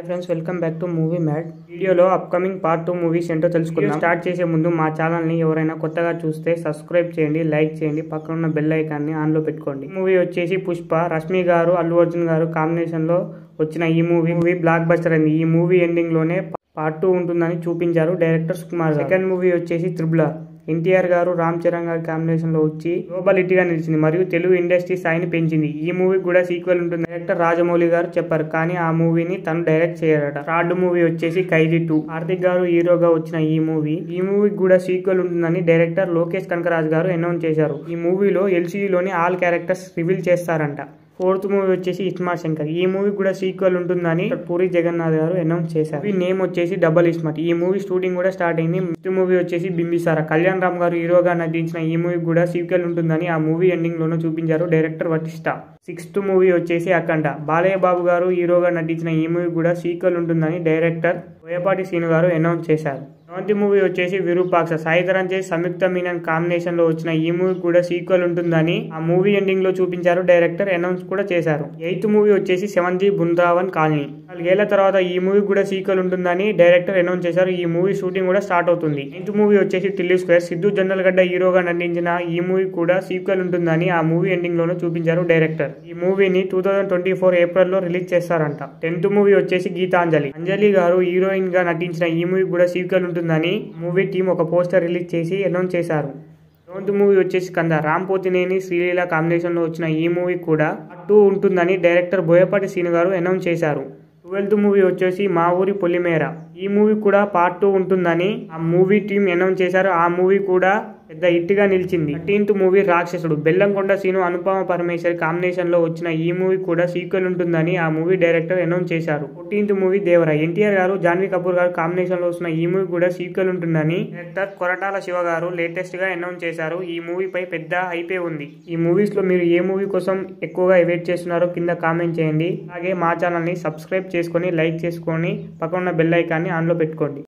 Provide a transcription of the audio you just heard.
Hi friends, welcome back to movie mad. వీడియోలో upcoming part 2 movies ఏంటో తెలుసుకుందాం. Start చేసే ముందు మా ఛానల్ని ఎవరైనా కొత్తగా చూస్తే సబ్స్క్రైబ్ చేయండి, లైక్ చేయండి, పక్కన ఉన్న బెల్ ఐకాన్ని ఆన్లో పెట్టుకోండి. మూవీ వచ్చేసి పుష్ప. రష్మి గారు, అల్లు అర్జున్ గారు కాంబినేషన్లో వచ్చిన ఈ మూవీ బ్లాక్ బస్టర్ అయింది. ఈ మూవీ ఎండింగ్లోనే పార్ట్ 2 ఉంటుందని చూపించారు డైరెక్టర్ సుకుమార్. సెకండ్ మూవీ వచ్చేసి త్రిబుల్ ఆర్. ఎన్టీఆర్ గారు, రామ్ చరణ్ గారి కాంబినేషన్ లో వచ్చి గ్లోబల్ హిట్ గా నిలిచింది మరియు తెలుగు ఇండస్ట్రీ స్థాయిని పెంచింది. ఈ మూవీ కూడా సీక్వెల్ ఉంటుంది డైరెక్టర్ రాజమౌళి గారు చెప్పారు, కానీ ఆ మూవీని తను డైరెక్ట్ చేయరట. థర్డ్ మూవీ వచ్చేసి ఖైదీ 2. కార్తిక్ గారు హీరోగా వచ్చిన ఈ మూవీకి కూడా సీక్వెల్ ఉంటుందని డైరెక్టర్ లోకేష్ కనకరాజ్ గారు అనౌన్స్ చేశారు. ఈ మూవీలో ఎల్సీయూలోని ఆల్ క్యారెక్టర్స్ రివీల్ చేస్తారంట. ఫోర్త్ మూవీ వచ్చేసి ఇస్మార్ట్ శంకర్. ఈ మూవీ కూడా సీక్వెల్ ఉంటుందని పూరి జగన్నాథ్ గారు అనౌన్స్ చేశారు. ఈ నేమ్ వచ్చేసి డబల్ ఇస్మార్ట్. ఈ మూవీ షూటింగ్ కూడా స్టార్ట్ అయింది. ఫిఫ్త్ మూవీ వచ్చేసి బింబిసారా. కళ్యాణ్ రామ్ గారు హీరోగా నటించిన ఈ మూవీ కూడా సీక్వెల్ ఉంటుందని ఆ మూవీ ఎండింగ్ లోనూ చూపించారు డైరెక్టర్ వశిష్ఠ. సిక్స్త్ మూవీ వచ్చేసి అఖండ. బాలయ్య బాబు గారు హీరోగా నటించిన ఈ మూవీ కూడా సీక్వెల్ ఉంటుందని డైరెక్టర్ బోయపాటి శ్రీను గారు అనౌన్స్ చేశారు. సెవెంత్ మూవీ వచ్చేసి విరూపాక్ష. సాయి ధరమ్ తేజ్, సంయుక్త మీనన్ కాంబినేషన్ లో వచ్చిన ఈ మూవీ కూడా సీక్వెల్ ఉంటుందని ఆ మూవీ ఎండింగ్ లో చూపించారు డైరెక్టర్ అనౌన్స్ కూడా చేశారు. ఎయిత్ మూవీ వచ్చేసి 7th బృందావన్ కాలనీ. 4 ఏళ్ల తర్వాత ఈ మూవీ కూడా సీక్వెల్ ఉంటుందని డైరెక్టర్ అనౌన్స్ చేశారు. ఈ మూవీ షూటింగ్ కూడా స్టార్ట్ అవుతుంది. 9th మూవీ వచ్చేసి టిల్లీ స్క్వేర్. సిద్ధు జొన్నలగడ్డ హీరోగా నటించిన ఈ మూవీ కూడా సీక్వెల్ ఉంటుందని ఆ మూవీ ఎండింగ్ లోనూ చూపించారు డైరెక్టర్. ఈ మూవీని 2024 ఏప్రిల్ లో రిలీజ్ చేస్తారంట. 10th మూవీ వచ్చేసి గీతాంజలి. అంజలి గారు హీరోయిన్ గా నటించిన ఈ మూవీ కూడా సీక్వెల్ ఉంటుందని మూవీ టీం ఒక పోస్టర్ రిలీజ్ చేసి అనౌన్స్ చేశారు. 11th మూవీ వచ్చేసి కంద. రామ్ పోతినేని, శ్రీలీల కాంబినేషన్ లో వచ్చిన ఈ మూవీ కూడా పార్ట్ 2 ఉంటుందని డైరెక్టర్ బోయపాటి శ్రీను గారు అనౌన్స్ చేశారు. 12th మూవీ వచ్చేసి మా ఊరి పొలిమేర. ఈ మూవీ కూడా పార్ట్ 2 ఉంటుందని ఆ మూవీ టీం అనౌన్స్ చేశారు. ఆ మూవీ కూడా పెద్ద హిట్ గా నిలిచింది. 13th మూవీ రాక్షసుడు. బెల్లంకొండ సీను, అనుపమ పరమేశ్వర్ కాంబినేషన్ లో వచ్చిన ఈ మూవీ కూడా సీక్వెల్ ఉంటుందని ఆ మూవీ డైరెక్టర్ అనౌన్స్ చేశారు. 14th movie Devara. ఎన్టీఆర్ గారు, జాన్వీ కపూర్ గారు కాంబినేషన్ లో వచ్చిన ఈ మూవీ కూడా సీక్వెల్ ఉంటుందని డైరెక్టర్ కొరటాల శివ గారు లేటెస్ట్ గా అనౌన్స్ చేశారు. ఈ మూవీపై పెద్ద హైపే ఉంది. ఈ మూవీస్ లో మీరు ఏ మూవీ కోసం ఎక్కువగా వెయిట్ చేస్తున్నారో కింద కామెంట్ చేయండి. అలాగే మా ఛానల్ ని సబ్స్క్రైబ్ చేసుకొని, లైక్ చేసుకొని, పక్కన ఉన్న బెల్ ఐకాన్ని ఆన్లో పెట్టుకోండి.